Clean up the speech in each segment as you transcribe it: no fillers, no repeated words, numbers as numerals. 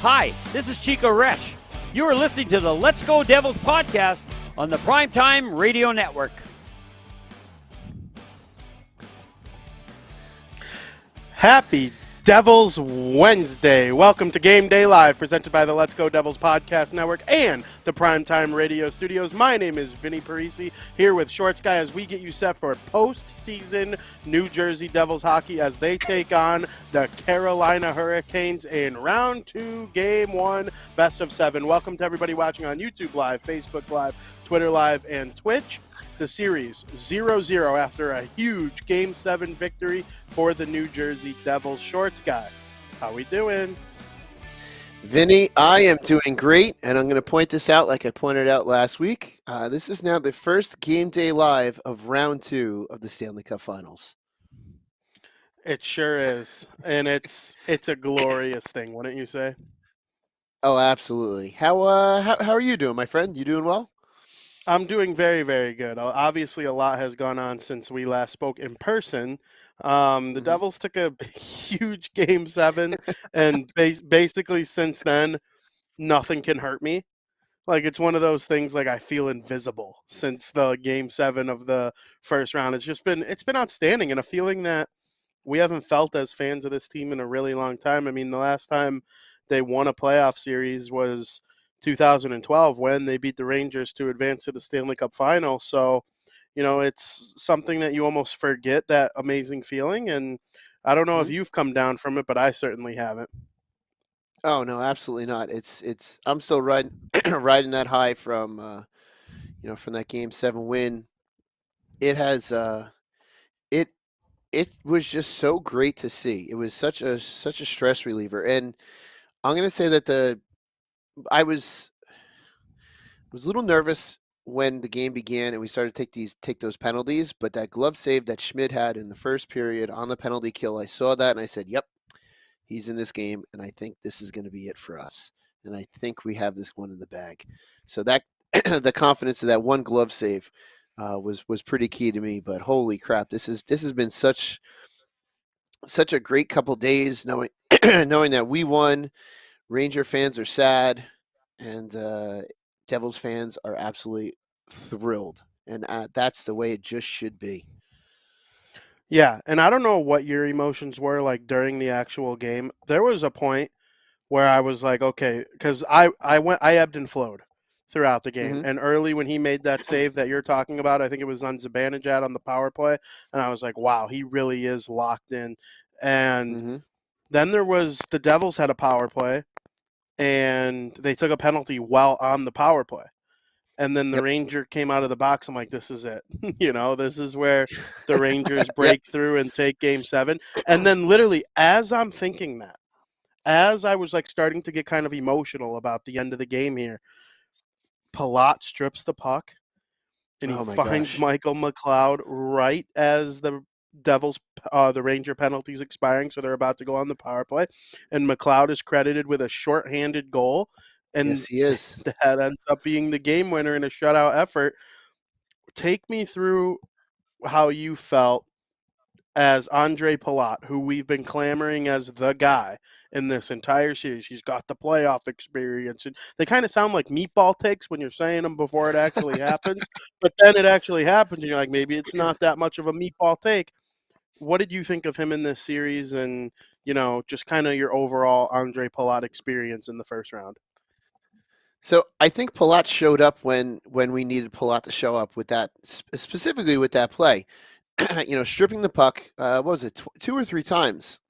Hi, this is Chico Resch. You are listening to the Let's Go Devils podcast on the Primetime Radio Network. Happy Devils Wednesday. Welcome to Game Day Live, presented by the Let's Go Devils Podcast Network and the Primetime Radio Studios. My name is Vinnie Parise, here with Shorts Guy as we get you set for postseason New Jersey Devils hockey as they take on the Carolina Hurricanes in Round 2, Game 1, Best of 7. Welcome to everybody watching on YouTube Live, Facebook Live, Twitter Live, and Twitch. The series 0-0 after a huge Game 7 victory for the New Jersey Devils. Shorts Guy, how we doing? Vinny, I am doing great, and I'm going to point this out like I pointed out last week. This is now the first Game Day Live of Round 2 of the Stanley Cup Finals. It sure is, and it's a glorious thing, wouldn't you say? Oh, absolutely. How are you doing, my friend? You doing well? I'm doing very, very good. Obviously, a lot has gone on since we last spoke in person. The Devils took a huge Game 7, and basically since then, nothing can hurt me. Like, it's one of those things, like, I feel invisible since the Game 7 of the first round. It's been outstanding, and a feeling that we haven't felt as fans of this team in a really long time. I mean, the last time they won a playoff series was 2012 when they beat the Rangers to advance to the Stanley Cup final. So, you know, it's something that you almost forget, that amazing feeling. And I don't know if you've come down from it, but I certainly haven't. Oh no, absolutely not. It's I'm still riding riding that high from from that Game 7 win. It has it was just so great to see. It was such a stress reliever, and I'm gonna say that I was a little nervous when the game began and we started to take those penalties, but that glove save that Schmidt had in the first period on the penalty kill, I saw that and I said, "Yep, he's in this game, and I think this is going to be it for us. And I think we have this one in the bag." So that the confidence of that one glove save was pretty key to me. But holy crap, this has been such a great couple days, knowing knowing that we won. Ranger fans are sad, and Devils fans are absolutely thrilled, and that's the way it just should be. Yeah, and I don't know what your emotions were like during the actual game. There was a point where I was like, okay, because I ebbed and flowed throughout the game. Mm-hmm. And early when he made that save that you're talking about, I think it was on Zibanejad on the power play, and I was like, wow, he really is locked in. And Mm-hmm. then there was the Devils had a power play, and they took a penalty while on the power play. And then the Yep. Ranger came out of the box. I'm like, this is it. This is where the Rangers Yep. break through and take Game 7. And then literally, as I'm thinking that, as I was like starting to get kind of emotional about the end of the game here, Palat strips the puck and he Oh my finds gosh. Michael McLeod right as the the Ranger penalty's expiring, so they're about to go on the power play, and McLeod is credited with a shorthanded goal, and Yes, he is. that ends up being the game winner in a shutout effort. Take me through how you felt as Andre Palat, who we've been clamoring as the guy in this entire series. He's got the playoff experience. And they kind of sound like meatball takes when you're saying them before it actually happens. But then it actually happens, and you're like, maybe it's not that much of a meatball take. What did you think of him in this series and, just kind of your overall Andre Palat experience in the first round? So I think Palat showed up when we needed Palat to show up with that, specifically with that play. Stripping the puck, what was it, 2 or 3 times,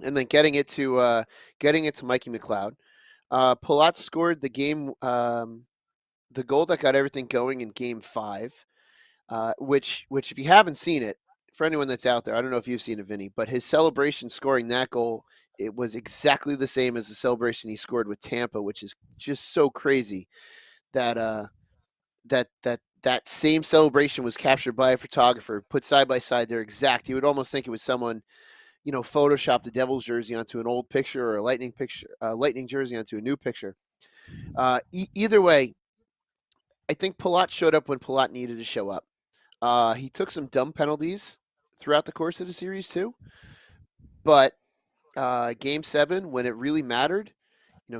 and then getting it to Mikey McLeod. Palat scored the goal that got everything going in Game 5, which if you haven't seen it, for anyone that's out there, I don't know if you've seen it, Vinny, but his celebration scoring that goal, it was exactly the same as the celebration he scored with Tampa, which is just so crazy that that same celebration was captured by a photographer, put side by side. They're exact. You would almost think it was someone, photoshopped the Devils jersey onto an old picture or a Lightning jersey onto a new picture. Either way, I think Palat showed up when Palat needed to show up. He took some dumb penalties throughout the course of the series too, but Game 7, when it really mattered,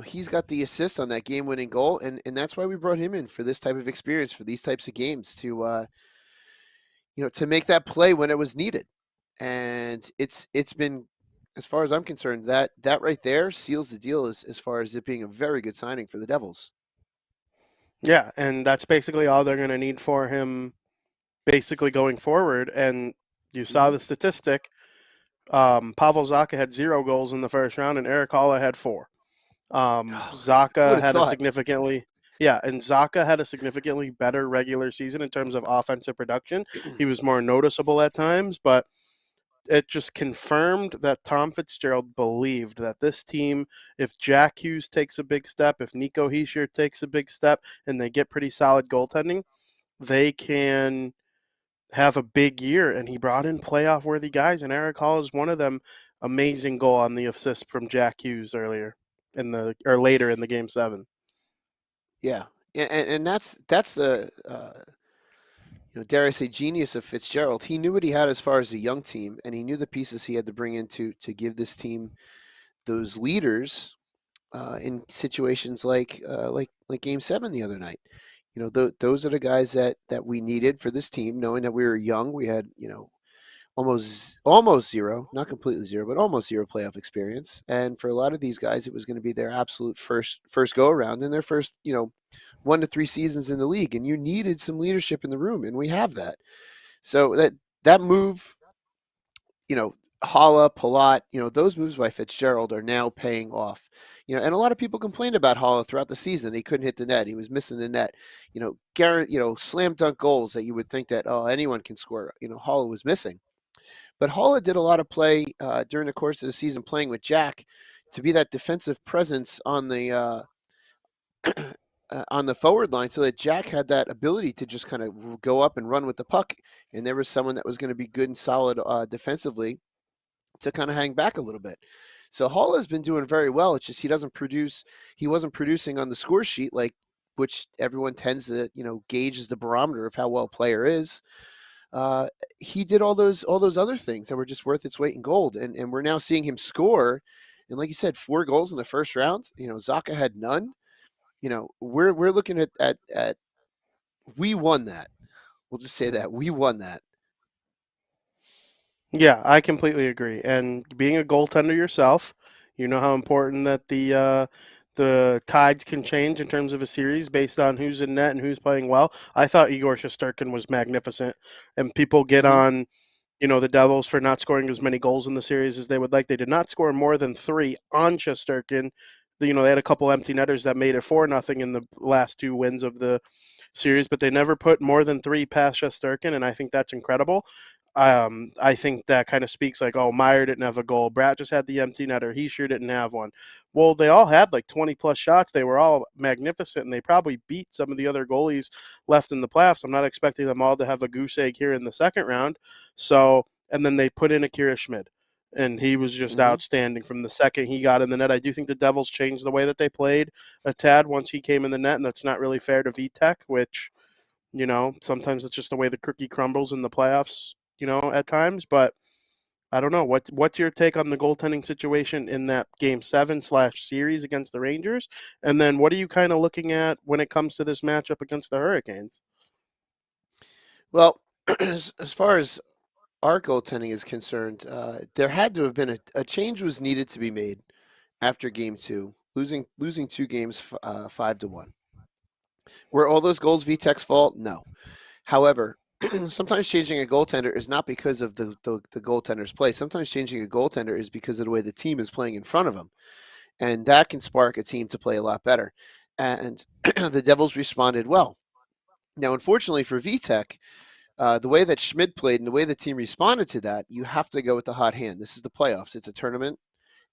he's got the assist on that game-winning goal, and that's why we brought him in for this type of experience, for these types of games, to make that play when it was needed. And it's been, as far as I'm concerned, that right there seals the deal as far as it being a very good signing for the Devils. Yeah, and that's basically all they're going to need for him basically going forward. And you saw the statistic. Pavel Zacha had 0 goals in the first round, and Eric Haula had 4. Who Zacha would have had a thought? significantly and Zacha had a significantly better regular season in terms of offensive production. He was more noticeable at times, but it just confirmed that Tom Fitzgerald believed that this team, if Jack Hughes takes a big step, if Nico Hischier takes a big step, and they get pretty solid goaltending, they can have a big year. And he brought in playoff worthy guys, and Eric Hall is one of them. Amazing goal on the assist from Jack Hughes later in the game 7. Yeah, and that's the dare I say, genius of Fitzgerald. He knew what he had as far as a young team, and he knew the pieces he had to bring in to give this team those leaders in situations like Game 7 the other night. Those are the guys that we needed for this team, knowing that we were young. We had almost zero, not completely zero, but almost zero playoff experience. And for a lot of these guys, it was going to be their absolute first go around in their first 1 to 3 seasons in the league, and you needed some leadership in the room, and we have that. So that move, Haula, Palat, those moves by Fitzgerald are now paying off. And a lot of people complained about Haula throughout the season. He couldn't hit the net. He was missing the net. Slam dunk goals that you would think that anyone can score. Haula was missing. But Haula did a lot of play during the course of the season, playing with Jack, to be that defensive presence on the on the forward line, so that Jack had that ability to just kind of go up and run with the puck, and there was someone that was going to be good and solid defensively to kind of hang back a little bit. So Hall has been doing very well. It's just he wasn't producing on the score sheet, which everyone tends to gauge as the barometer of how well a player is. He did all those other things that were just worth its weight in gold, and we're now seeing him score. And like you said, 4 goals in the first round. Zacha had none. We're looking at we won that. We'll just say that we won that. Yeah, I completely agree. And being a goaltender yourself, you know how important that the tides can change in terms of a series based on who's in net and who's playing well. I thought Igor Shesterkin was magnificent, and people get on the Devils for not scoring as many goals in the series as they would like. They did not score more than 3 on Shesterkin. They had a couple empty netters that made it 4-0 in the last 2 wins of the series, but they never put more than 3 past Shesterkin, and I think that's incredible. I think that kind of speaks Meyer didn't have a goal. Bratt just had the empty netter. He sure didn't have one. Well, they all had 20-plus shots. They were all magnificent, and they probably beat some of the other goalies left in the playoffs. I'm not expecting them all to have a goose egg here in the second round. So, and then they put in Akira Schmid, and he was just outstanding from the second he got in the net. I do think the Devils changed the way that they played a tad once he came in the net, and that's not really fair to Vitek, which, sometimes it's just the way the cookie crumbles in the playoffs, at times. But I don't know. What's your take on the goaltending situation in that Game 7/series against the Rangers? And then what are you kind of looking at when it comes to this matchup against the Hurricanes? Well, as far as our goaltending is concerned, there had to have been a change was needed to be made after Game 2, losing 2 games 5-1. Were all those goals Vitek's fault? No. However, sometimes changing a goaltender is not because of the goaltender's play. Sometimes changing a goaltender is because of the way the team is playing in front of him. And that can spark a team to play a lot better. And the Devils responded well. Now, unfortunately for Vitek, the way that Schmid played and the way the team responded to that, you have to go with the hot hand. This is the playoffs. It's a tournament,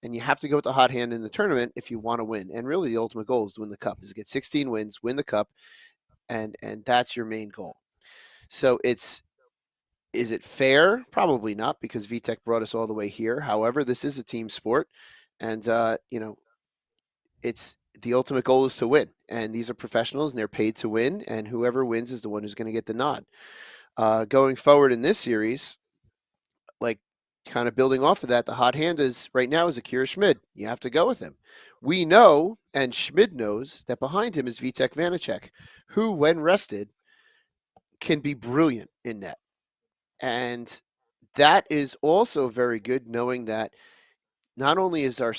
and you have to go with the hot hand in the tournament if you want to win. And really, the ultimate goal is to win the cup, is to get 16 wins, win the cup, and that's your main goal. So is it fair? Probably not, because Vitek brought us all the way here. However, this is a team sport, and it's the ultimate goal is to win. And these are professionals, and they're paid to win. And whoever wins is the one who's going to get the nod. Going forward in this series, like kind of building off of that, the hot hand is right now is Akira Schmid. You have to go with him. We know, and Schmid knows, that behind him is Vitek Vanacek, who, when rested, can be brilliant in net. And that is also very good, knowing that not only is our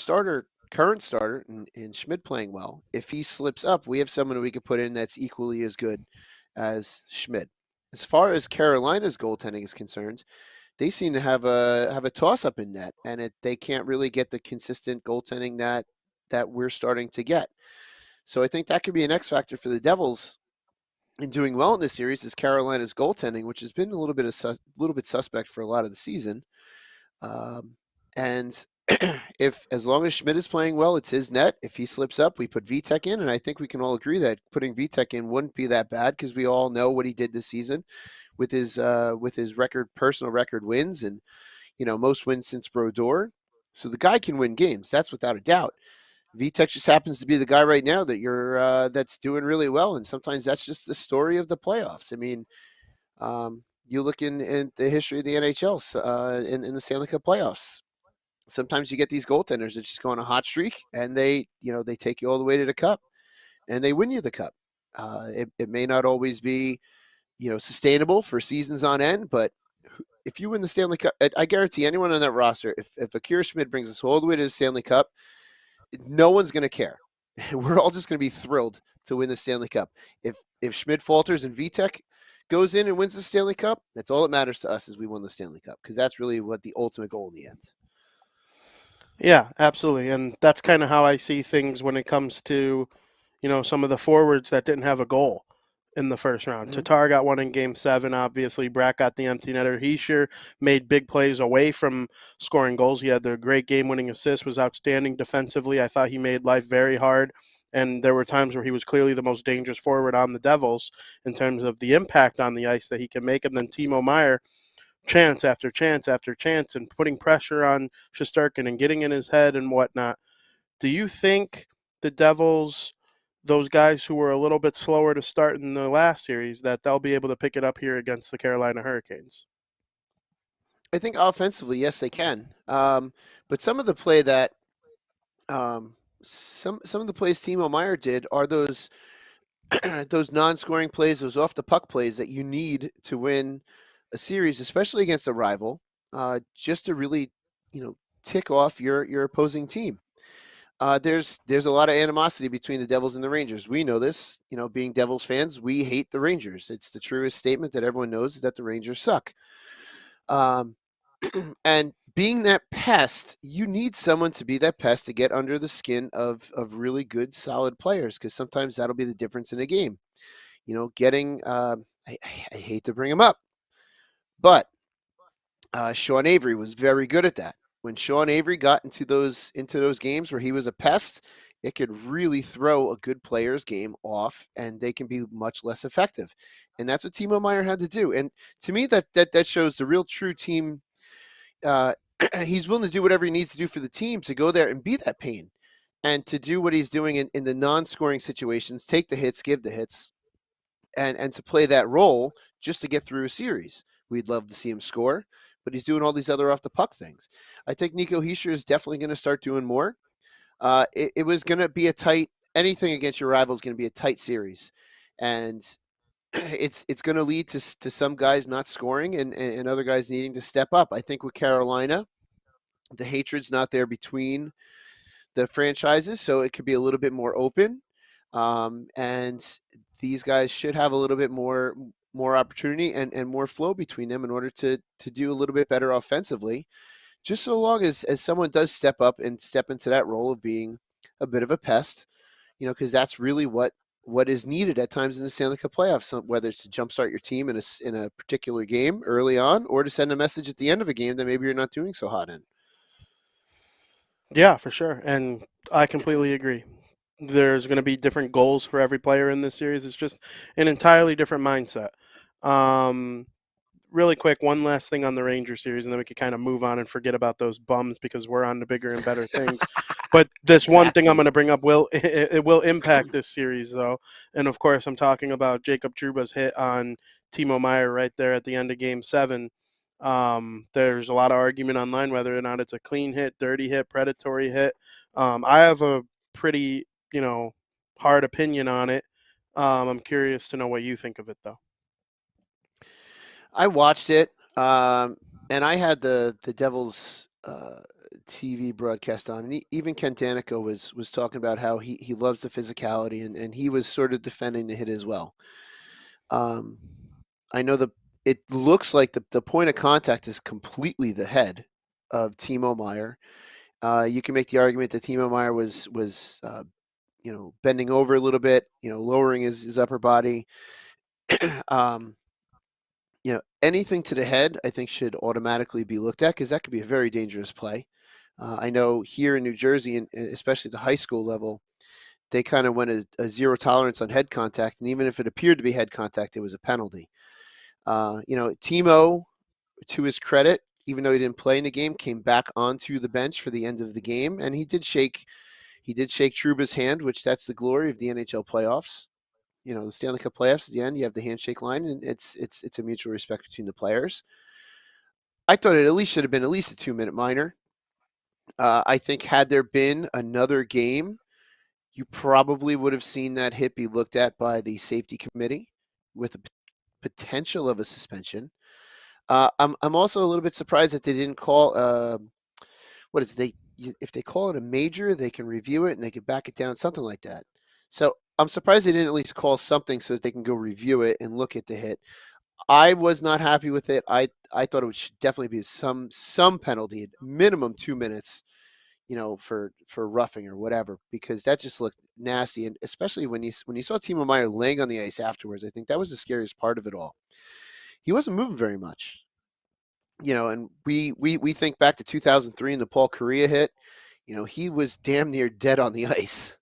current starter in Schmid playing well, if he slips up, we have someone who we could put in that's equally as good as Schmid. As far as Carolina's goaltending is concerned, they seem to have a toss up in net, and they can't really get the consistent goaltending that we're starting to get. So I think that could be an X factor for the Devils in doing well in this series is Carolina's goaltending, which has been a little bit suspect for a lot of the season. And if as long as Schmid is playing well, it's his net. If he slips up, we put Vitek in, and I think we can all agree that putting Vitek in wouldn't be that bad because we all know what he did this season with his personal record wins, and most wins since Brodeur. So the guy can win games. That's without a doubt. Vitek just happens to be the guy right now that that's doing really well, and sometimes that's just the story of the playoffs. I mean, you look in the history of the NHL in the Stanley Cup playoffs. Sometimes you get these goaltenders that just go on a hot streak, and they take you all the way to the cup, and they win you the cup. It may not always be sustainable for seasons on end, but if you win the Stanley Cup, I guarantee anyone on that roster, if Akira Schmid brings us all the way to the Stanley Cup, no one's going to care. We're all just going to be thrilled to win the Stanley Cup. If Schmid falters and Vitek goes in and wins the Stanley Cup, that's all that matters to us is we won the Stanley Cup, because that's really what the ultimate goal in the end. Yeah, absolutely. And that's kind of how I see things when it comes to, some of the forwards that didn't have a goal in the first round. Mm-hmm. Tatar got one in Game 7, obviously. Brack got the empty netter. Hischier made big plays away from scoring goals. He had the great game-winning assist, was outstanding defensively. I thought he made life very hard, and there were times where he was clearly the most dangerous forward on the Devils in terms of the impact on the ice that he can make. And then Timo Meier, chance after chance after chance, and putting pressure on Shesterkin and getting in his head and whatnot. Do you think the Devils, those guys who were a little bit slower to start in the last series, that they'll be able to pick it up here against the Carolina Hurricanes? I think offensively, yes, they can. But some of the play that some of the plays Timo Meier did are those those non-scoring plays, those off the puck plays that you need to win a series, especially against a rival, just to really tick off your opposing team. There's a lot of animosity between the Devils and the Rangers. We know this. Being Devils fans, we hate the Rangers. It's the truest statement that everyone knows, is that the Rangers suck. And being that pest, you need someone to be that pest to get under the skin of really good, solid players, because sometimes that'll be the difference in a game. Getting I hate to bring him up, but Sean Avery was very good at that. When Sean Avery got into those games where he was a pest, it could really throw a good player's game off, and they can be much less effective. And that's what Timo Meier had to do. And to me, that shows the real true team. He's willing to do whatever he needs to do for the team to go there and be that pain, and to do what he's doing in the non-scoring situations, take the hits, give the hits, and to play that role just to get through a series. We'd love to see him score, but he's doing all these other off the puck things. I think Nico Hischier is definitely going to start doing more. It was going to be anything against your rival is going to be a tight series, and it's going to lead to some guys not scoring and other guys needing to step up. I think with Carolina, the hatred's not there between the franchises, so it could be a little bit more open, and these guys should have a little bit more opportunity and more flow between them in order to do a little bit better offensively, just so long as someone does step up and step into that role of being a bit of a pest, because that's really what is needed at times in the Stanley Cup playoffs, whether it's to jumpstart your team in a particular game early on, or to send a message at the end of a game that maybe you're not doing so hot in. Yeah, for sure. And I completely agree. There's going to be different goals for every player in this series. It's just an entirely different mindset. Really quick, one last thing on the Ranger series, and then we could kind of move on and forget about those bums because we're on to bigger and better things. But this one thing I'm going to bring up will impact this series, though. And, of course, I'm talking about Jacob Truba's hit on Timo Meier right there at the end of Game 7. There's a lot of argument online whether or not it's a clean hit, dirty hit, predatory hit. I have a pretty, hard opinion on it. I'm curious to know what you think of it, though. I watched it, and I had the Devils TV broadcast on, and even Ken Danico was talking about how he loves the physicality, and he was sort of defending the hit as well. I know it looks like the point of contact is completely the head of Timo Meier. You can make the argument that Timo Meier was bending over a little bit, lowering his upper body. um, Anything to the head, I think, should automatically be looked at because that could be a very dangerous play. I know here in New Jersey, and especially at the high school level, they kind of went a zero tolerance on head contact, and even if it appeared to be head contact, it was a penalty. Timo, to his credit, even though he didn't play in the game, came back onto the bench for the end of the game, and he did shake Trouba's hand, which that's the glory of the NHL playoffs. The Stanley Cup playoffs at the end, you have the handshake line, and it's a mutual respect between the players. I thought it at least should have been at least a 2-minute minor. I think had there been another game, you probably would have seen that hit be looked at by the safety committee with the potential of a suspension. I'm also a little bit surprised that they didn't call what is it? If they call it a major, they can review it and they can back it down, something like that. So I'm surprised they didn't at least call something so that they can go review it and look at the hit. I was not happy with it. I thought it should definitely be some penalty, minimum 2 minutes, for roughing or whatever, because that just looked nasty. And especially when you saw Timo Meier laying on the ice afterwards, I think that was the scariest part of it all. He wasn't moving very much, and we think back to 2003 and the Paul Kariya hit. He was damn near dead on the ice.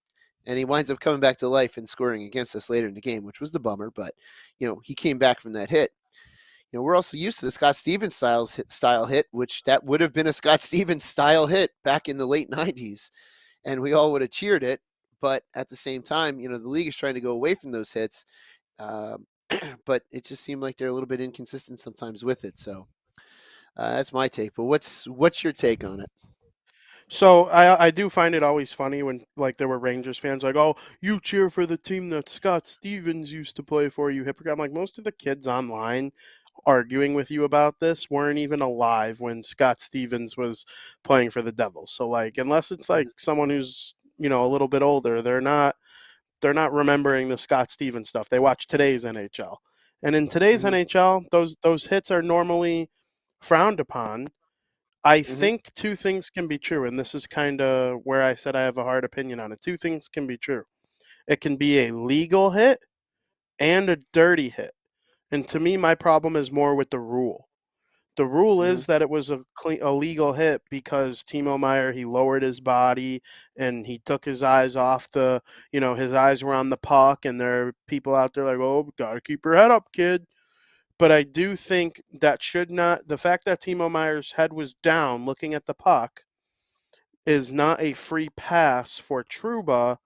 And he winds up coming back to life and scoring against us later in the game, which was the bummer. But, he came back from that hit. We're also used to the Scott Stevens style hit, which that would have been a Scott Stevens style hit back in the late 90s. And we all would have cheered it. But at the same time, the league is trying to go away from those hits. But it just seemed like they're a little bit inconsistent sometimes with it. So that's my take. But what's your take on it? So I do find it always funny when there were Rangers fans like, oh, you cheer for the team that Scott Stevens used to play for, you hypocrite. I'm like, most of the kids online arguing with you about this weren't even alive when Scott Stevens was playing for the Devils. So unless it's someone who's a little bit older, they're not remembering the Scott Stevens stuff. They watch today's NHL, and in today's NHL, those hits are normally frowned upon. I think two things can be true, and this is kind of where I said I have a hard opinion on it. Two things can be true. It can be a legal hit and a dirty hit. And to me, my problem is more with the rule. The rule is that it was a legal hit because Timo Meier, he lowered his body and he took his eyes off his eyes were on the puck, and there are people out there like, oh, gotta keep your head up, kid. But I do think that the fact that Timo Meier's head was down looking at the puck is not a free pass for Trouba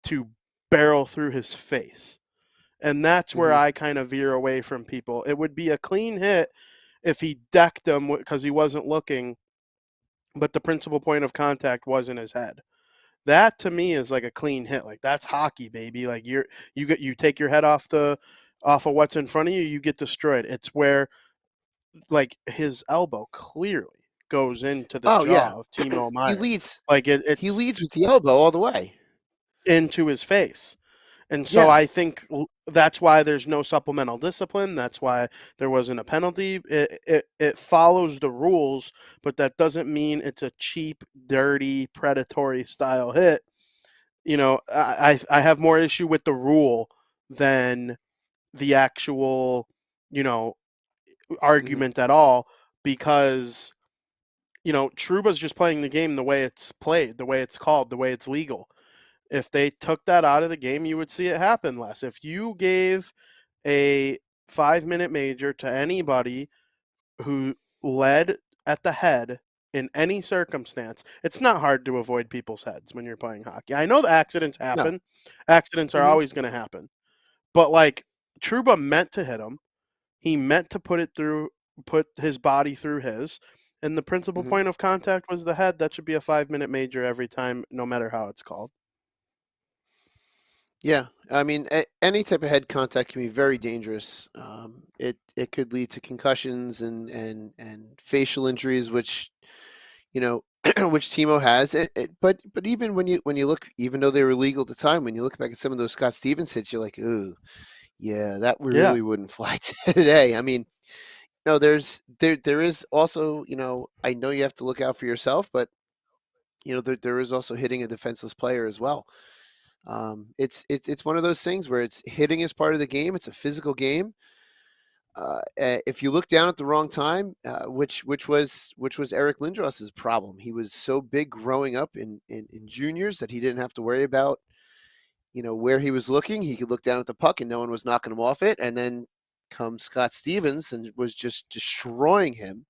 to barrel through his face. And that's where I kind of veer away from people. It would be a clean hit if he decked him because he wasn't looking, but the principal point of contact was in his head. That to me is like a clean hit. That's hockey, baby. You take your head off of what's in front of you, you get destroyed. It's where his elbow clearly goes into the jaw of Timo Meier. He leads with the elbow all the way into his face. And so I think that's why there's no supplemental discipline. That's why there wasn't a penalty. It follows the rules, but that doesn't mean it's a cheap, dirty, predatory style hit. I have more issue with the rule than the actual, argument at all, because, Trouba's just playing the game the way it's played, the way it's called, the way it's legal. If they took that out of the game, you would see it happen less. If you gave a 5-minute major to anybody who led at the head in any circumstance, it's not hard to avoid people's heads when you're playing hockey. I know the accidents happen. No. Accidents are always going to happen. But Trouba meant to hit him. He meant to put it through put his body through his, and the principal Mhm. point of contact was the head. That should be a 5-minute major every time, no matter how it's called. Yeah, I mean, any type of head contact can be very dangerous. It could lead to concussions and facial injuries, which you know, which Timo has. But even when you look, even though they were legal at the time, when you look back at some of those Scott Stevens hits, you're like, ooh, yeah, that Yeah. really wouldn't fly today. I mean, there is also, I know you have to look out for yourself, but there is also hitting a defenseless player as well. It's one of those things where it's hitting is part of the game. It's a physical game. If you look down at the wrong time, which was Eric Lindros's problem. He was so big growing up in juniors that he didn't have to worry about where he was looking. He could look down at the puck and no one was knocking him off it. And then comes Scott Stevens and was just destroying him.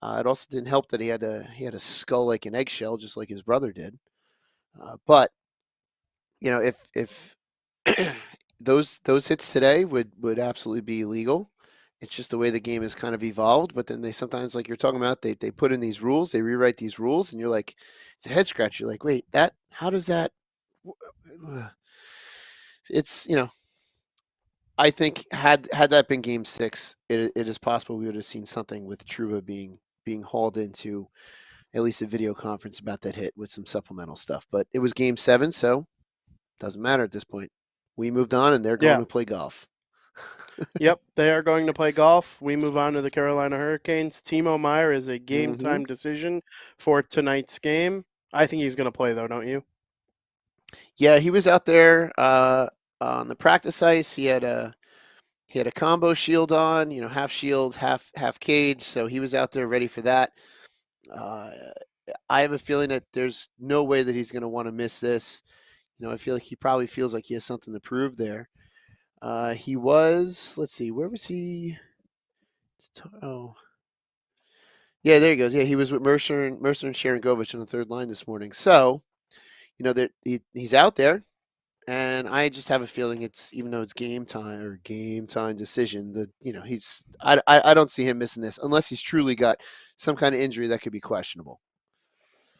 It also didn't help that he had a skull like an eggshell, just like his brother did. But if those hits today would absolutely be illegal. It's just the way the game has kind of evolved. But then they sometimes, like you're talking about, they put in these rules, they rewrite these rules, and you're like, it's a head scratch. You're like, wait, how does that? It's I think had that been Game 6, it is possible we would have seen something with Truba being hauled into at least a video conference about that hit with some supplemental stuff. But it was Game 7, so doesn't matter at this point. We moved on, and they're going Yeah. to play golf. Yep, they are going to play golf. We move on to the Carolina Hurricanes. Timo Meyer is a game hmm time decision for tonight's game. I think he's going to play, though, don't you? Yeah, he was out there on the practice ice. He had a combo shield on, half shield, half cage. So he was out there ready for that. Uh, I have a feeling that there's no way that he's going to want to miss this. I feel like he probably feels like he has something to prove there. He was, let's see, where was he? Oh, yeah, there he goes. Yeah, he was with Mercer and Sharon Govich on the third line this morning. So, that he's out there, and I just have a feeling it's, even though it's game time decision, that I don't see him missing this unless he's truly got some kind of injury that could be questionable.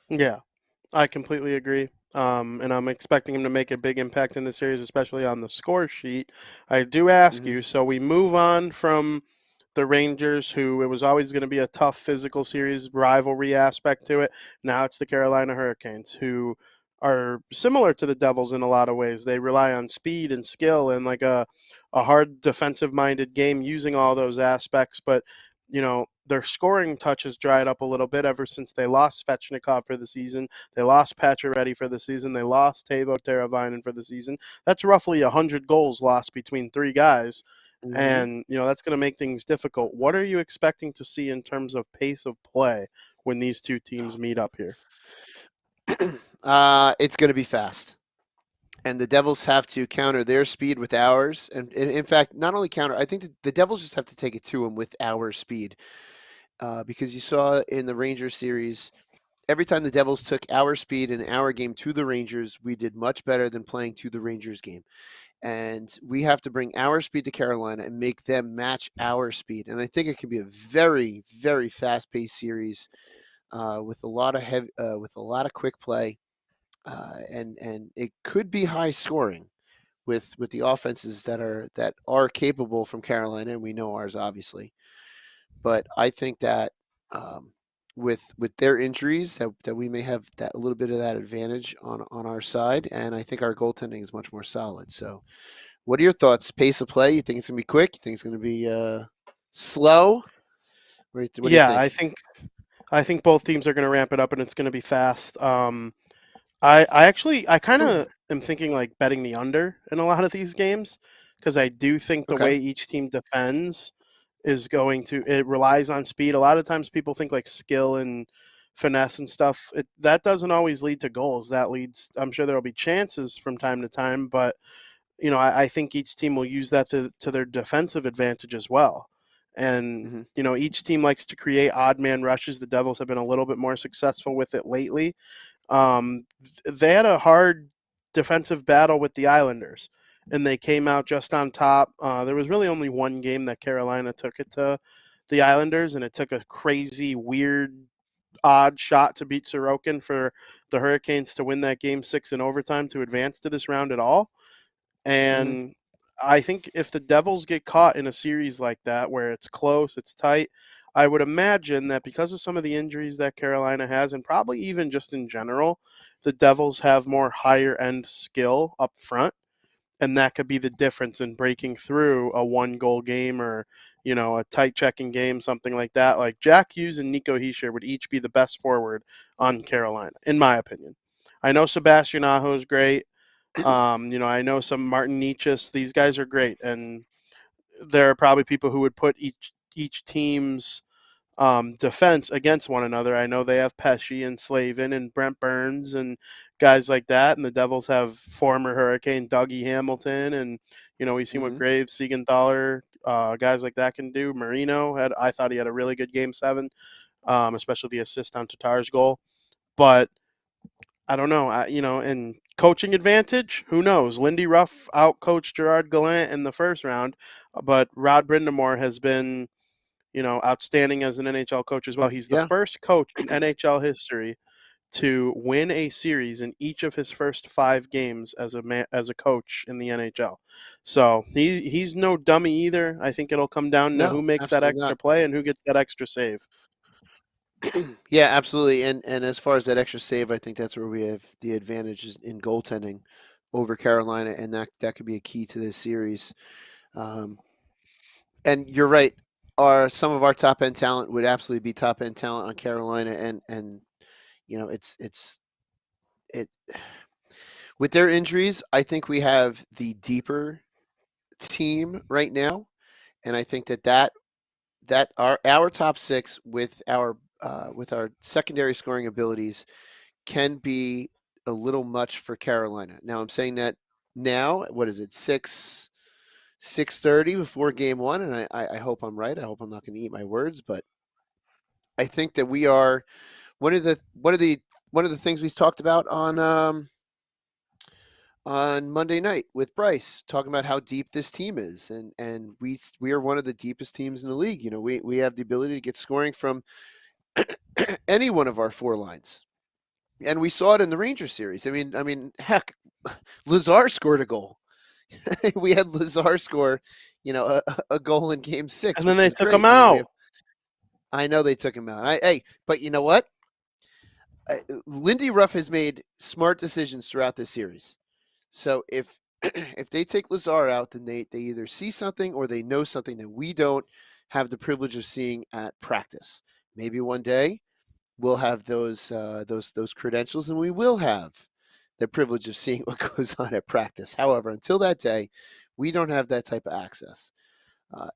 Yeah, I completely agree. And I'm expecting him to make a big impact in the series, especially on the score sheet. I do ask hmm you, so we move on from the Rangers, who it was always going to be a tough physical series, rivalry aspect to it. Now it's the Carolina Hurricanes, who are similar to the Devils in a lot of ways. They rely on speed and skill and like a hard defensive minded game using all those aspects. But, their scoring touch has dried up a little bit ever since they lost Svechnikov for the season. They lost Pacioretty for the season. They lost Teuvo Teravainen for the season. That's roughly 100 goals lost between three guys. hmm And, that's going to make things difficult. What are you expecting to see in terms of pace of play when these two teams meet up here? It's going to be fast. And the Devils have to counter their speed with ours. And in fact, not only counter, I think the Devils just have to take it to them with our speed. Because you saw in the Rangers series, every time the Devils took our speed and our game to the Rangers, we did much better than playing to the Rangers game. And we have to bring our speed to Carolina and make them match our speed. And I think it could be a very, very fast-paced series with a lot of with a lot of quick play, and it could be high scoring with the offenses that are capable from Carolina, and we know ours obviously. But I think that with their injuries, that we may have that a little bit of that advantage on our side, and I think our goaltending is much more solid. So, what are your thoughts? Pace of play? You think it's gonna be quick? You think it's gonna be slow? What do you Yeah, think? I think both teams are going to ramp it up and it's going to be fast. I kind of am thinking like betting the under in a lot of these games because I do think the Okay. way each team defends is it relies on speed. A lot of times people think like skill and finesse and stuff. That doesn't always lead to goals. I'm sure there'll be chances from time to time, but I think each team will use that to their defensive advantage as well. And, hmm each team likes to create odd man rushes. The Devils have been a little bit more successful with it lately. They had a hard defensive battle with the Islanders, and they came out just on top. There was really only one game that Carolina took it to the Islanders, and it took a crazy, weird, odd shot to beat Sorokin for the Hurricanes to win that game 6 in overtime to advance to this round at all. Hmm. And I think if the Devils get caught in a series like that where it's close, it's tight, I would imagine that because of some of the injuries that Carolina has, and probably even just in general, the Devils have more higher end skill up front. And that could be the difference in breaking through a 1 goal game or, a tight checking game, something like that. Like Jack Hughes and Nico Hischier would each be the best forward on Carolina, in my opinion. I know Sebastian Aho is great. I know some Martin Nietzsche. These guys are great, and there are probably people who would put each team's defense against one another. I know they have Pesci and Slavin and Brent Burns and guys like that, and the Devils have former Hurricane Dougie Hamilton, and we've seen what Hmm. Graves, Siegenthaler, guys like that can do. Marino I thought he had a really good game 7, especially the assist on Tatar's goal, but I don't know. And coaching advantage, who knows? Lindy Ruff outcoached Gerard Gallant in the first round, but Rod Brindamore has been, outstanding as an NHL coach as well. He's the Yeah. first coach in NHL history to win a series in each of his first 5 games as a coach in the NHL. So he's no dummy either. I think it'll come down to who No, makes that absolutely extra not. play and who gets that extra save. Yeah, absolutely. And as far as that extra save, I think that's where we have the advantages in goaltending over Carolina, and that could be a key to this series. Um, and you're right. Some of our top end talent would absolutely be top end talent on Carolina, and it's it with their injuries. I think we have the deeper team right now, and I think that our top 6 with our secondary scoring abilities can be a little much for Carolina. Now I'm saying that now. What is it? 6:30 before game 1, and I hope I'm right. I hope I'm not going to eat my words, but I think that we are one of the things we talked about on Monday night with Bryce, talking about how deep this team is, and we are one of the deepest teams in the league. We have the ability to get scoring from any one of our 4 lines. And we saw it in the Rangers series. I mean, heck, Lazar scored a goal. We had Lazar score, a goal in Game 6, And then which they is took him great. out. I know they took him out. But you know what? Lindy Ruff has made smart decisions throughout this series. So if if they take Lazar out, then they either see something or they know something that we don't have the privilege of seeing at practice. Maybe one day we'll have those credentials, and we will have the privilege of seeing what goes on at practice. However, until that day, we don't have that type of access.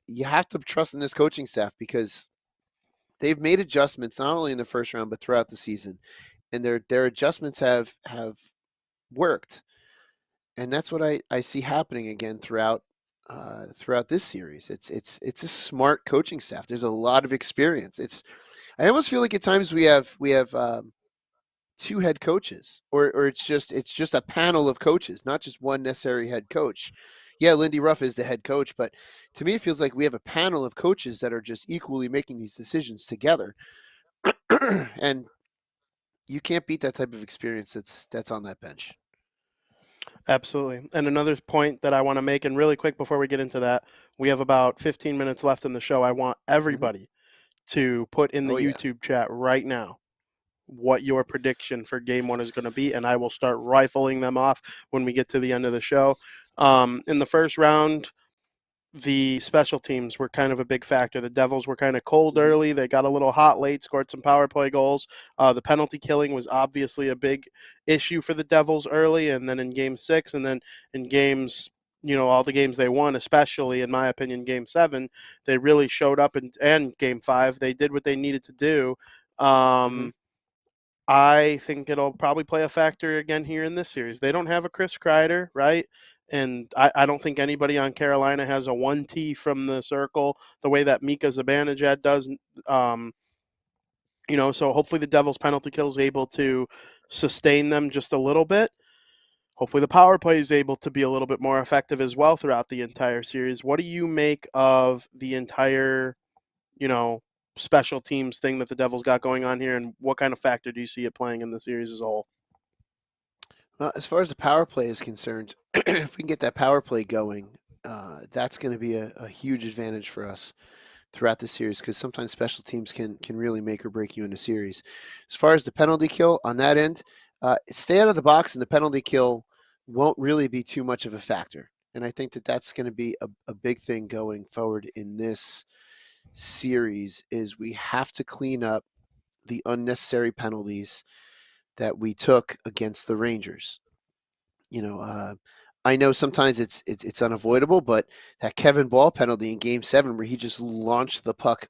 You have to trust in this coaching staff because they've made adjustments not only in the first round but throughout the season, and their adjustments have worked, and that's what I see happening again throughout this series. It's a smart coaching staff. There's a lot of experience. I almost feel like at times we have 2 head coaches, or it's just a panel of coaches, not just one necessary head coach. Yeah, Lindy Ruff is the head coach, but to me it feels like we have a panel of coaches that are just equally making these decisions together. And you can't beat that type of experience that's on that bench. Absolutely. And another point that I want to make, and really quick before we get into that, we have about 15 minutes left in the show. I want Hmm. everybody to put in the Oh yeah. YouTube chat right now what your prediction for game 1 is going to be, and I will start rifling them off when we get to the end of the show. In the first round, the special teams were kind of a big factor. The Devils were kind of cold Hmm. early. They got a little hot late, scored some power play goals. The penalty killing was obviously a big issue for the Devils early, and then in game 6, and then in games, all the games they won, especially in my opinion, game 7, they really showed up, and game 5, they did what they needed to do. Hmm. I think it'll probably play a factor again here in this series. They don't have a Chris Kreider, right? And I don't think anybody on Carolina has a 1T from the circle the way that Mika Zibanejad does. Um, so hopefully the Devils' penalty kill is able to sustain them just a little bit. Hopefully the power play is able to be a little bit more effective as well throughout the entire series. What do you make of the entire special teams thing that the Devils got going on here, and what kind of factor do you see it playing in the series as a whole? Well, as far as the power play is concerned, if we can get that power play going, that's going to be a huge advantage for us throughout the series, because sometimes special teams can really make or break you in a series. As far as the penalty kill on that end, stay out of the box, and the penalty kill won't really be too much of a factor. And I think that that's going to be a big thing going forward in this series. Is we have to clean up the unnecessary penalties that we took against the Rangers. I know sometimes it's unavoidable, but that Kevin Ball penalty in Game 7, where he just launched the puck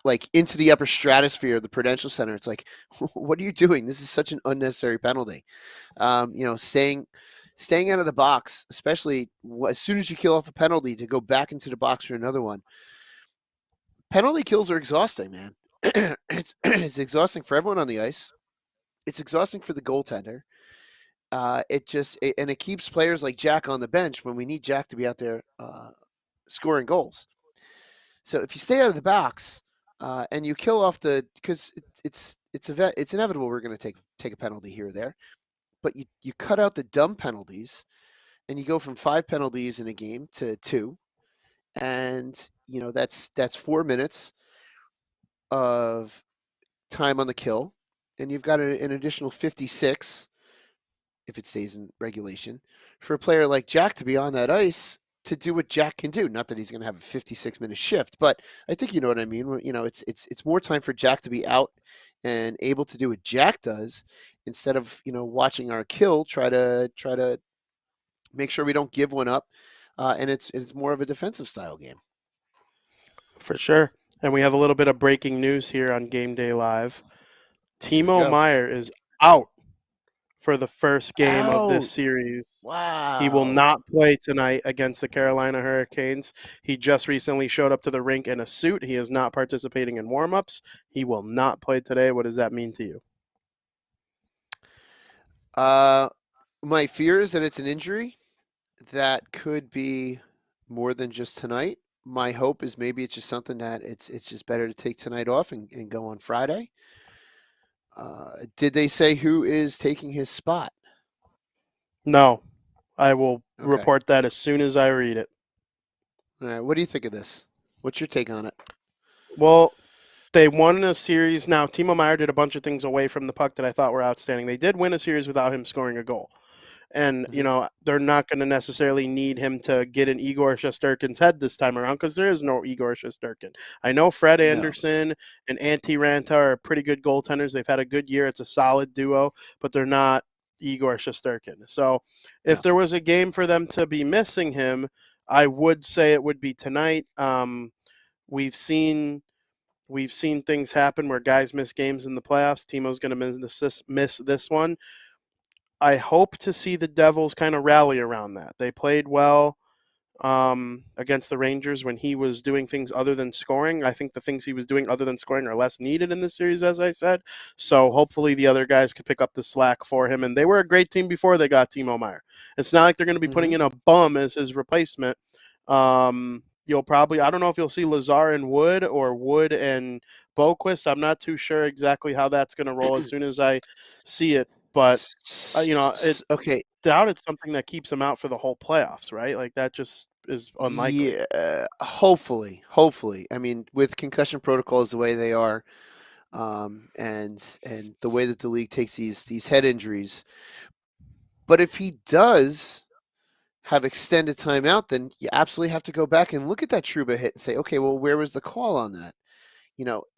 like into the upper stratosphere of the Prudential Center, it's like, what are you doing? This is such an unnecessary penalty. Staying out of the box, especially as soon as you kill off a penalty, to go back into the box for another one. Penalty kills are exhausting, man. It's exhausting for everyone on the ice. It's exhausting for the goaltender. It keeps players like Jack on the bench when we need Jack to be out there scoring goals. So if you stay out of the box and you kill off because it's inevitable we're going to take a penalty here or there, but you cut out the dumb penalties, and you go from 5 penalties in a game to 2, and that's 4 minutes of time on the kill, and you've got an additional 56 if it stays in regulation for a player like Jack to be on that ice to do what Jack can do. Not that he's going to have a 56-minute shift, but I think you know what I mean. It's more time for Jack to be out and able to do what Jack does, instead of watching our kill try to make sure we don't give one up, and it's more of a defensive style game. For sure. And we have a little bit of breaking news here on Game Day Live. Timo Meier is out for the first game of this series. Wow. He will not play tonight against the Carolina Hurricanes. He just recently showed up to the rink in a suit. He is not participating in warm-ups. He will not play today. What does that mean to you? My fear is that it's an injury that could be more than just tonight. My hope is maybe it's just something that it's just better to take tonight off and go on Friday. Did they say who is taking his spot? No. I will report that as soon as I read it. All right. What do you think of this? What's your take on it? Well, they won a series. Now, Timo Meier did a bunch of things away from the puck that I thought were outstanding. They did win a series without him scoring a goal. And, they're not going to necessarily need him to get in Igor Shesterkin's head this time around, because there is no Igor Shesterkin. I know Fred Anderson and Antti Ranta are pretty good goaltenders. They've had a good year. It's a solid duo, but they're not Igor Shesterkin. So if there was a game for them to be missing him, I would say it would be tonight. We've seen things happen where guys miss games in the playoffs. Timo's going to miss this one. I hope to see the Devils kind of rally around that. They played well against the Rangers when he was doing things other than scoring. I think the things he was doing other than scoring are less needed in this series, as I said. So hopefully the other guys could pick up the slack for him. And they were a great team before they got Timo Meier. It's not like they're going to be putting in a bum as his replacement. You'll probably, I don't know if you'll see Lazar and Wood or Wood and Boquist. I'm not too sure exactly how that's going to roll as soon as I see it. But, doubt it's something that keeps him out for the whole playoffs, right? Like, that just is unlikely. Yeah, hopefully. I mean, with concussion protocols the way they are, and the way that the league takes these head injuries. But if he does have extended time out, then you absolutely have to go back and look at that Trouba hit and say, okay, well, where was the call on that?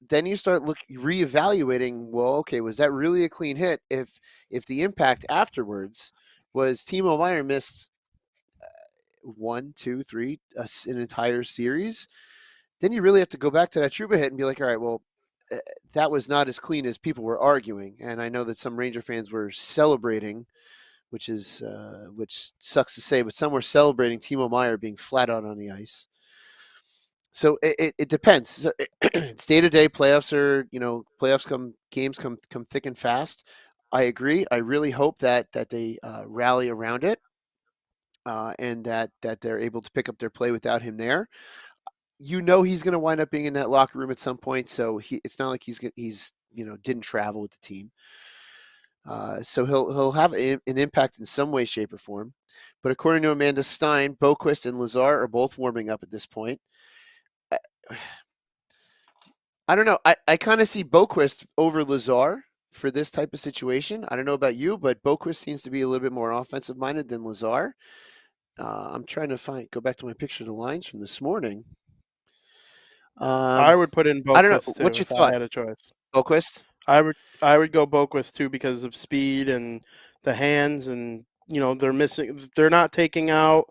Then you start reevaluating, well, okay, was that really a clean hit? If the impact afterwards was Timo Meier missed 1, 2, 3, an entire series, then you really have to go back to that Trouba hit and be like, all right, well, that was not as clean as people were arguing. And I know that some Ranger fans were celebrating, which sucks to say, but some were celebrating Timo Meier being flat out on the ice. So it depends. So it's day to day. Playoffs are, games come thick and fast. I agree. I really hope that they rally around it, and that they're able to pick up their play without him there. he's going to wind up being in that locker room at some point. So it's not like he's didn't travel with the team. So he'll have an impact in some way, shape, or form. But according to Amanda Stein, Boquist and Lazar are both warming up at this point. I don't know. I kind of see Boquist over Lazar for this type of situation. I don't know about you, but Boquist seems to be a little bit more offensive minded than Lazar. I'm trying to go back to my picture of the lines from this morning. I would put in I don't know. Boquist too What's your if I thought? had a choice. Boquist? I would go Boquist too because of speed and the hands, and they're not taking out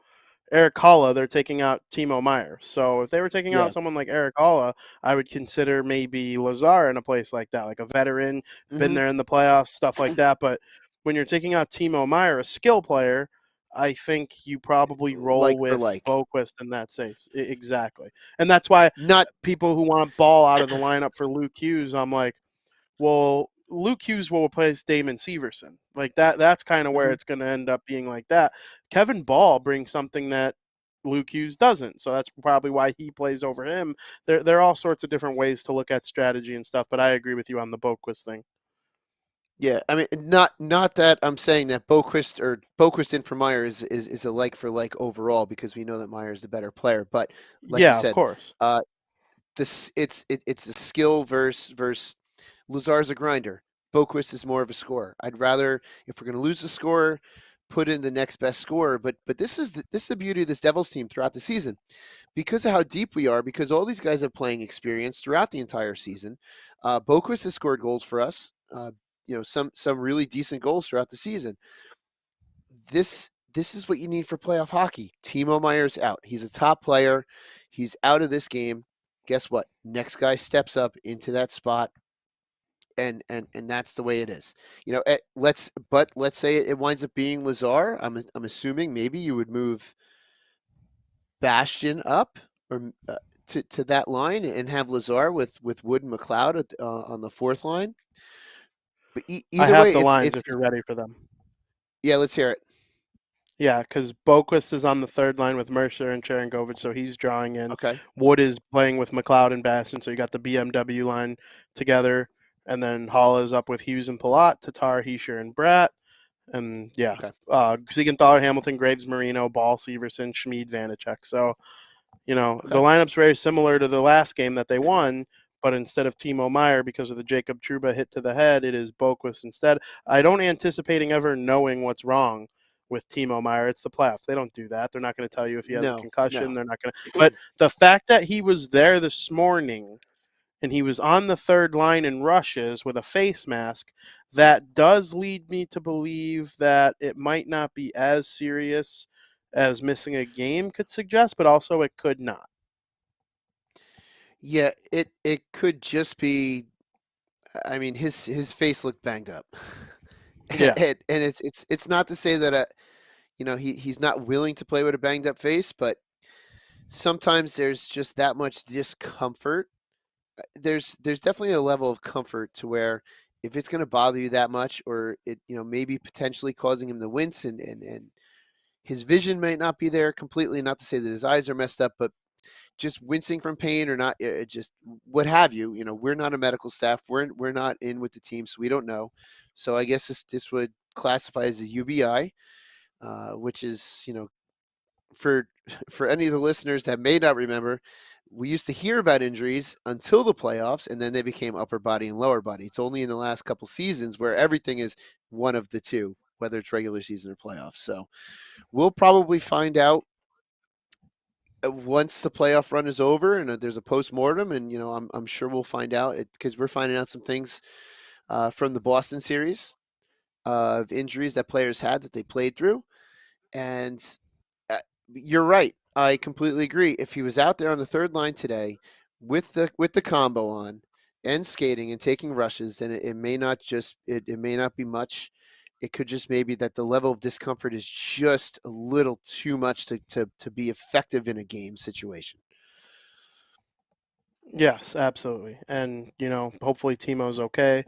Eric Holla, they're taking out Timo Meyer. So if they were taking Yeah. out someone like Eric Holla, I would consider maybe Lazar in a place like that, like a veteran, been there in the playoffs, stuff like that. But when you're taking out Timo Meyer, a skill player, I think you probably roll Like for with like. Boquist in that case. Exactly. And that's why Not people who want ball out of the lineup for Luke Hughes, I'm like, well, Luke Hughes will replace Damon Severson. Like that's kind of where it's going to end up being like that. Kevin Ball brings something that Luke Hughes doesn't. So that's probably why he plays over him. There are all sorts of different ways to look at strategy and stuff, but I agree with you on the Boquist thing. Yeah, I mean, not that I'm saying that Boquist in for Meyer is a like for like overall, because we know that Meyer is the better player. But like you Yeah, of said, course. it's a skill versus Lazar's a grinder. Boquist is more of a scorer. I'd rather, if we're going to lose the scorer, put in the next best scorer. But this is the beauty of this Devils team throughout the season, because of how deep we are. Because all these guys have playing experience throughout the entire season. Boquist has scored goals for us. Some really decent goals throughout the season. This is what you need for playoff hockey. Timo Meyer's out. He's a top player. He's out of this game. Guess what? Next guy steps up into that spot, and that's the way it is. Let's say it winds up being Lazar. I'm assuming maybe you would move Bastion up or to that line and have Lazar with Wood and McLeod on the fourth line. But I either have way, the lines it's if you're ready for them. yeah. Let's hear it. Yeah, because Boquist is on the third line with Mercer and Cherangovich, so he's drawing in. Okay. Wood is playing with McLeod and Baston, so you got the BMW line together. And then Hall is up with Hughes and Palat, Tatar, Heischer, and Bratt. And yeah, Okay. Siegenthaler, Hamilton, Graves, Marino, Ball, Severson, Schmid, Vanacek. So, the Okay. lineup's very similar to the last game that they won, but instead of Timo Meyer, because of the Jacob Trouba hit to the head, it is Boquist instead. I don't anticipating ever knowing what's wrong with Timo Meyer. It's the playoffs. They don't do that. They're not going to tell you if he has a No. concussion. They're not going to. But the fact that he was there this morning and he was on the third line in rushes with a face mask, that does lead me to believe that it might not be as serious as missing a game could suggest, but also it could not. Yeah, it could just be. I mean, his face looked banged up. Yeah. and it's not to say that he's not willing to play with a banged up face, but sometimes there's just that much discomfort. There's definitely a level of comfort to where if it's going to bother you that much, or it maybe potentially causing him to wince, and his vision might not be there completely. Not to say that his eyes are messed up, but just wincing from pain or not, just what have you. We're not a medical staff. We're not in with the team, so we don't know. So I guess this would classify as a UBI, which is for any of the listeners that may not remember, we used to hear about injuries until the playoffs, and then they became upper body and lower body. It's only in the last couple seasons where everything is one of the two, whether it's regular season or playoffs. So we'll probably find out once the playoff run is over and there's a post-mortem, and I'm sure we'll find out because we're finding out some things from the Boston series of injuries that players had that they played through. And you're right. I completely agree. If he was out there on the third line today with the combo on and skating and taking rushes, then it may not be much. It could just maybe that the level of discomfort is just a little too much to be effective in a game situation. Yes, absolutely. And, hopefully Timo's okay.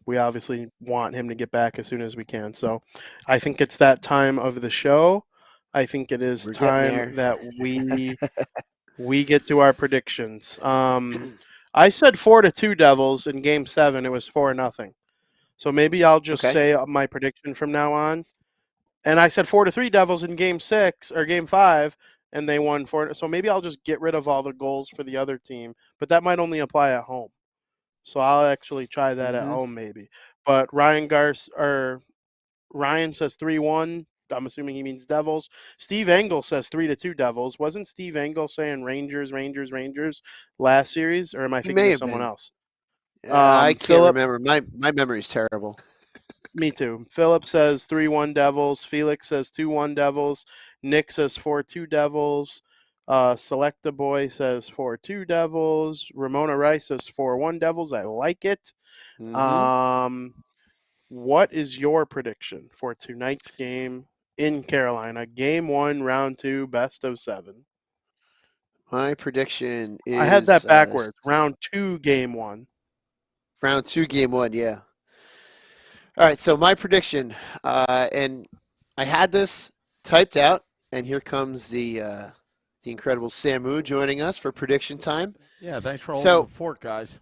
We obviously want him to get back as soon as we can. So I think it's that time of the show. I think it is We're getting time there. that we we get to our predictions. I said 4-2 Devils in Game 7. It was 4-0. So maybe I'll just Okay. say my prediction from now on. And I said 4-3 Devils in Game 6 or Game 5, and they won 4. So maybe I'll just get rid of all the goals for the other team, but that might only apply at home. So I'll actually try that at home maybe. But Ryan says 3-1. I'm assuming he means Devils. Steve Engel says 3-2 Devils. Wasn't Steve Engel saying Rangers last series, or am I He thinking may of have someone been. else? I can't Philip, remember. My memory's terrible. me too. Philip says 3-1 Devils. Felix says 2-1 Devils. Nick says 4-2 Devils. Select the Boy says 4-2 Devils. Ramona Rice says 4-1 Devils. I like it. What is your prediction for tonight's game in Carolina? Game 1, round 2, best of 7. My prediction I had is that backwards. Round 2, game 1. round 2, game 1. Yeah. All right. So my prediction, and I had this typed out, and here comes the incredible Samu joining us for prediction time. Yeah, thanks for holding the fort, guys.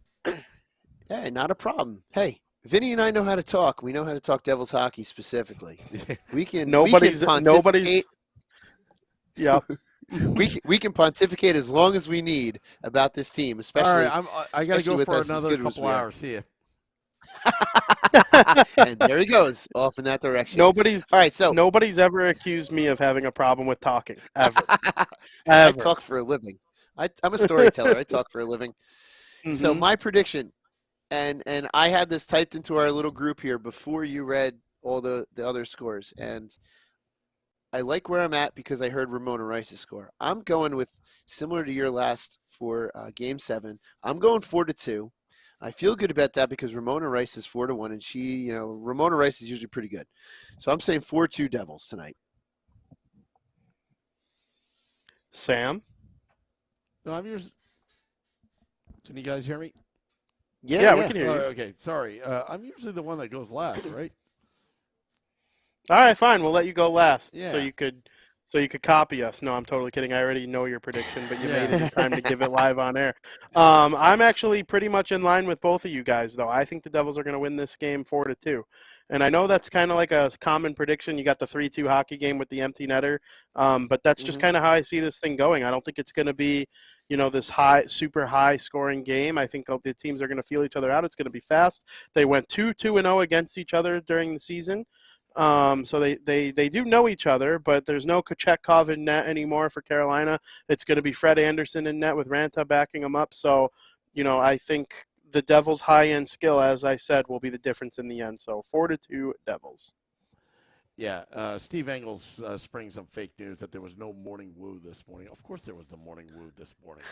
Yeah, not a problem. Hey, Vinnie and I know how to talk. We know how to talk Devils hockey specifically. We can pontificate. Yeah. we can pontificate as long as we need about this team, especially. All right, I got to go for another couple hours. See ya. And there he goes off in that direction. All right, so nobody's ever accused me of having a problem with talking ever. I talk for a living. I'm a storyteller. I talk for a living. So my prediction. And I had this typed into our little group here before you read all the other scores. And I like where I'm at because I heard Ramona Rice's score. I'm going with, similar to your last for Game 7, I'm going 4-2. I feel good about that because Ramona Rice is 4-1, and Ramona Rice is usually pretty good. So I'm saying 4-2 Devils tonight. Sam? No, I'm yours. Can you guys hear me? Yeah, we can hear you. Okay, sorry. I'm usually the one that goes last, right? All right, fine. We'll let you go last, Yeah. so you could copy us. No, I'm totally kidding. I already know your prediction, but you made it in time to give it live on air. I'm actually pretty much in line with both of you guys, though. I think the Devils are going to win this game 4-2. And I know that's kind of like a common prediction. You got the 3-2 hockey game with the empty netter, but that's just kind of how I see this thing going. I don't think it's going to be, this super high scoring game. I think the teams are going to feel each other out. It's going to be fast. They went 2-0 against each other during the season. So they do know each other, but there's no Kochetkov in net anymore for Carolina. It's going to be Fred Anderson in net with Ranta backing him up. So, I think the Devils' high-end skill, as I said, will be the difference in the end. So 4-2 Devils. Yeah, Steve Engel's springing some fake news that there was no morning woo this morning. Of course there was the morning woo this morning.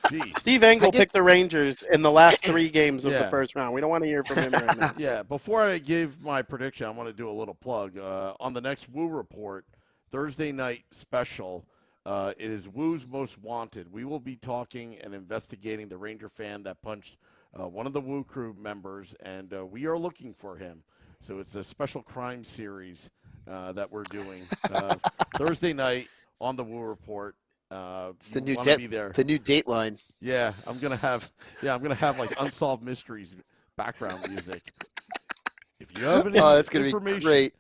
Jeez. Steve Engel picked the Rangers in the last 3 games of the first round. We don't want to hear from him right now. Yeah, before I give my prediction, I want to do a little plug. On the next Woo Report, Thursday night special, it is Woo's Most Wanted. We will be talking and investigating the Ranger fan that punched one of the Woo crew members, and we are looking for him. So it's a special crime series that we're doing Thursday night on the Woo Report. It's the new Dateline. Yeah, I'm gonna have like Unsolved Mysteries background music. If you have any that's gonna information, be great.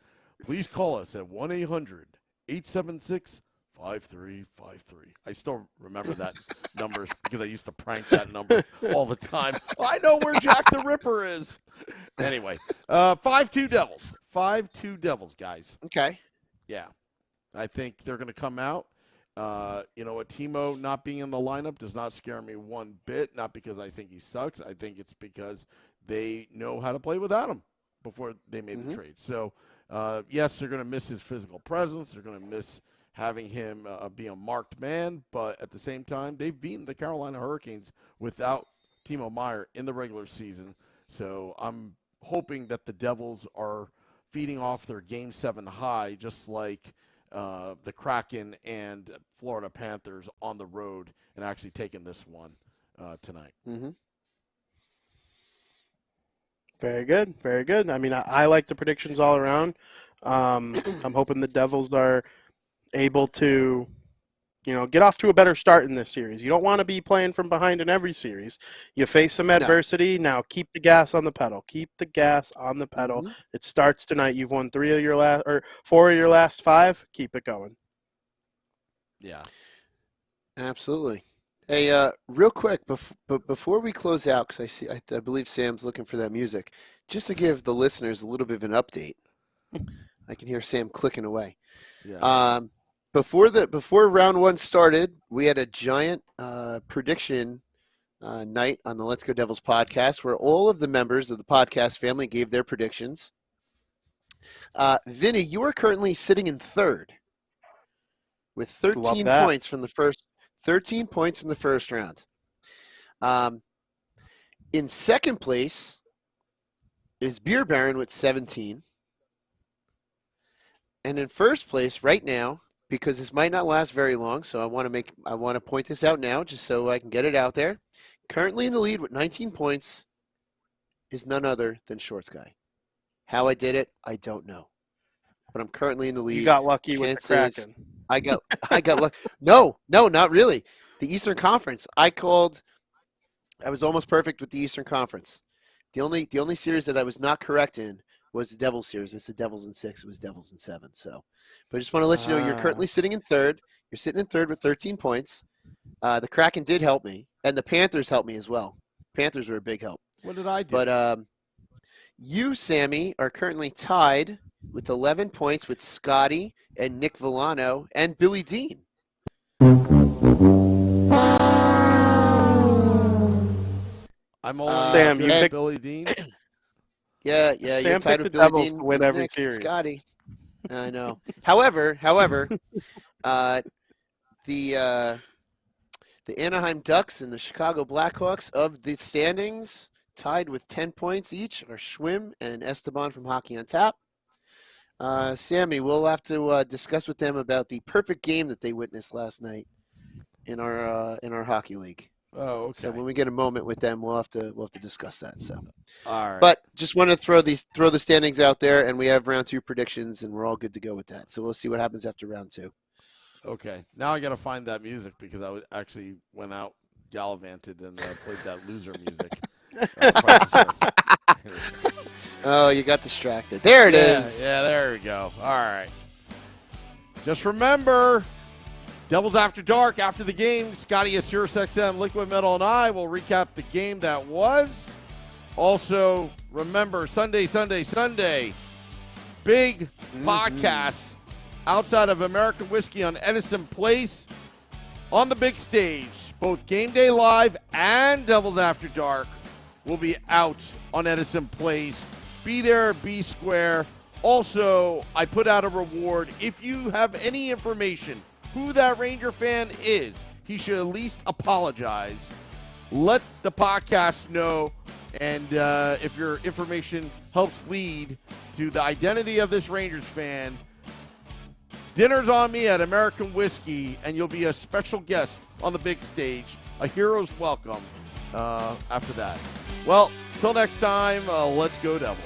Please call us at 1-800-876-5353. I still remember that number because I used to prank that number all the time. I know where Jack the Ripper is. Anyway, 5-2 Devils. 5-2 Devils, guys. Okay. Yeah. I think they're going to come out. Timo not being in the lineup does not scare me one bit, not because I think he sucks. I think it's because they know how to play without him before they made the trade. So, yes, they're going to miss his physical presence. They're going to miss having him be a marked man. But at the same time, they've beaten the Carolina Hurricanes without Timo Meier in the regular season. So I'm hoping that the Devils are feeding off their Game 7 high, just like the Kraken and Florida Panthers on the road, and actually taking this one tonight. Very good. Very good. I mean, I like the predictions all around. I'm hoping the Devils are able to Get off to a better start in this series. You don't want to be playing from behind in every series. You face some adversity. Now keep the gas on the pedal. Keep the gas on the pedal. Mm-hmm. It starts tonight. You've won 4 of your last 5. Keep it going. Yeah. Absolutely. Hey, real quick, before we close out, because I believe Sam's looking for that music, just to give the listeners a little bit of an update. I can hear Sam clicking away. Yeah. Before round 1 started, we had a giant prediction night on the Let's Go Devils podcast where all of the members of the podcast family gave their predictions. Vinnie, you are currently sitting in third with 13 points from the first. 13 points in the first round. In second place is Beer Baron with 17. And in first place right now, because this might not last very long, so I want to point this out now just so I can get it out there. Currently in the lead with 19 points is none other than Shorts Guy. How I did it, I don't know. But I'm currently in the lead. You got lucky with the Kraken. I got lucky. No, not really. The Eastern Conference. I was almost perfect with the Eastern Conference. The only series that I was not correct in was the Devils series. It's the Devils in 6. It was Devils in 7. So, but I just want to let you know you're currently sitting in third. You're sitting in third with 13 points. The Kraken did help me, and the Panthers helped me as well. Panthers were a big help. What did I do? But you, Sammy, are currently tied with 11 points with Scotty and Nick Villano and Billy Dean. I'm all Sam, you picked Billy Dean. Yeah, Sam you're tied picked with the Billy Devils Dean, to win with every Nick, series. Scotty. I know. However, the Anaheim Ducks and the Chicago Blackhawks of the standings, tied with 10 points each, are Schwim and Esteban from Hockey on Tap. Sammy, we'll have to discuss with them about the perfect game that they witnessed last night in our hockey league. Oh, okay. So when we get a moment with them, we'll have to discuss that. So, all right. but just want to throw the standings out there, and we have round 2 predictions, and we're all good to go with that. So we'll see what happens after round 2. Okay. Now I got to find that music because I actually went out, gallivanted, and played that loser music. Oh, you got distracted. There it is. Yeah, there we go. All right. Just remember, Devils After Dark, after the game, Scotty at Sirius XM, Liquid Metal, and I will recap the game that was. Also, remember, Sunday, big podcasts outside of American Whiskey on Edison Place on the big stage. Both Game Day Live and Devils After Dark will be out on Edison Place. Be there, be square. Also, I put out a reward. If you have any information who that Ranger fan is, he should at least apologize. Let the podcast know. And if your information helps lead to the identity of this Rangers fan, dinner's on me at American Whiskey, and you'll be a special guest on the big stage. A hero's welcome after that. Well, till next time, let's go Devils.